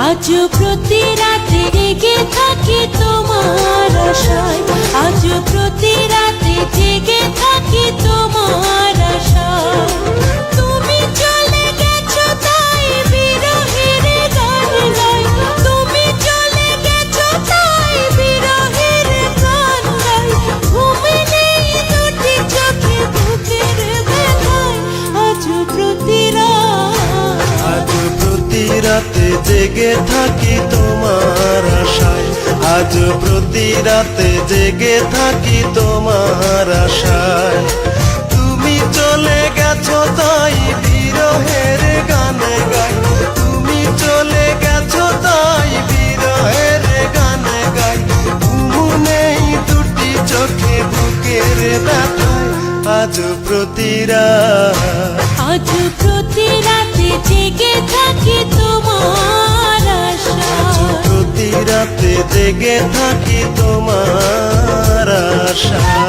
আজ প্রতি রাতে জেগে থাকি তোমার আশায়, আজ প্রতি রাতে জেগে থাকি তোমার আশায়। তুমি চলে গেছো তাই বিরহের গান গাই, তুমি চলে গেছো তাই বিরহের গান গাই। ঘুম নেই দুটি চোখে বুকের ব্যথায়, আজ প্রতি রাতে জেগে থাকি তোমার আশায়, আজ প্রতি রাতে জেগে থাকি তোমার আশায়। তুমি চলে গেছো তাই বিরহের গান গাই, তুমি চলে গেছো তাই বিরহের গান গাই। ঘুম নেই দুটি চোখে বুকের ব্যথায়, আজ প্রতি আজ প্রতি রাতে জেগে থাকি তোমার আশায়, প্রতি রাতে জেগে থাকি তোমার আশায়।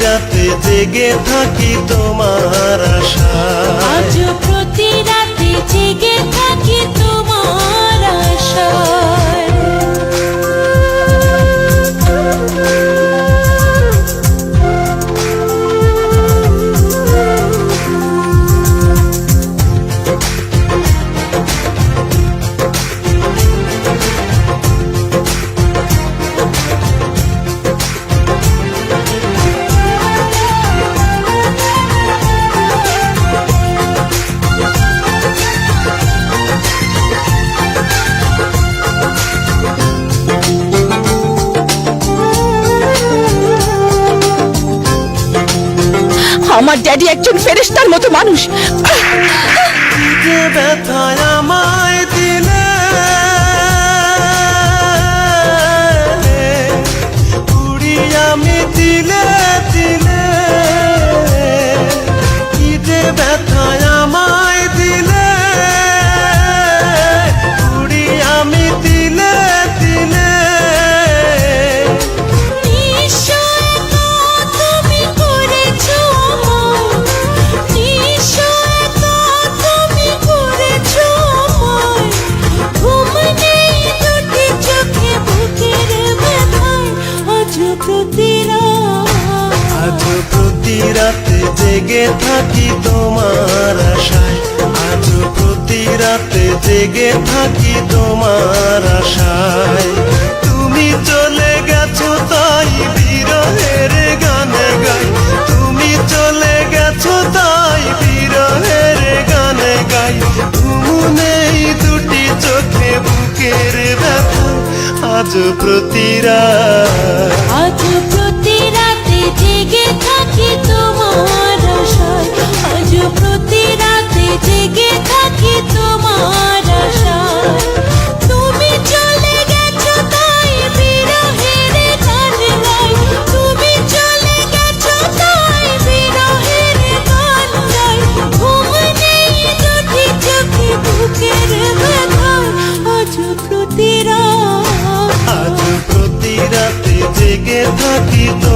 রাতে জেগে থাকি তোমার আশায়, আজ প্রতি রাতে জেগে থাকি তোমার আশায়। আমার ড্যাডি একজন ফেরেশতার মতো মানুষ। ব্যথায় আমায় দিলে উড়ি আমি দিলে দিলে, কি যে ব্যথায় আমায় দিলে উড়ি আমি দিলে দিলে। আজ প্রতি রাতে জেগে থাকি তোমার আশায়, আজ প্রতি রাতে জেগে থাকি তোমার আশায়। তুমি চলে গেছো তাই বিরহের গান গাই, তুমি চলে গেছো তাই বিরহের গান গাই। ঘুম নেই দুটি চোখে বুকের ব্যথা, আজ প্রতি আজ প্রতি রাতে জেগে থাকি তোমার আশায়, আজ প্রতি রাতে জেগে থাকি তোমার আশায়। তুমি চলে গেছো তাই বিরহের গান গাই, তুমি চলে গেছো তাই বিরহের গান গাই। ঘুম নেই দুটি চোখে বুকের ব্যথায়, আজ প্রতি রাতে জেগে থাকি তো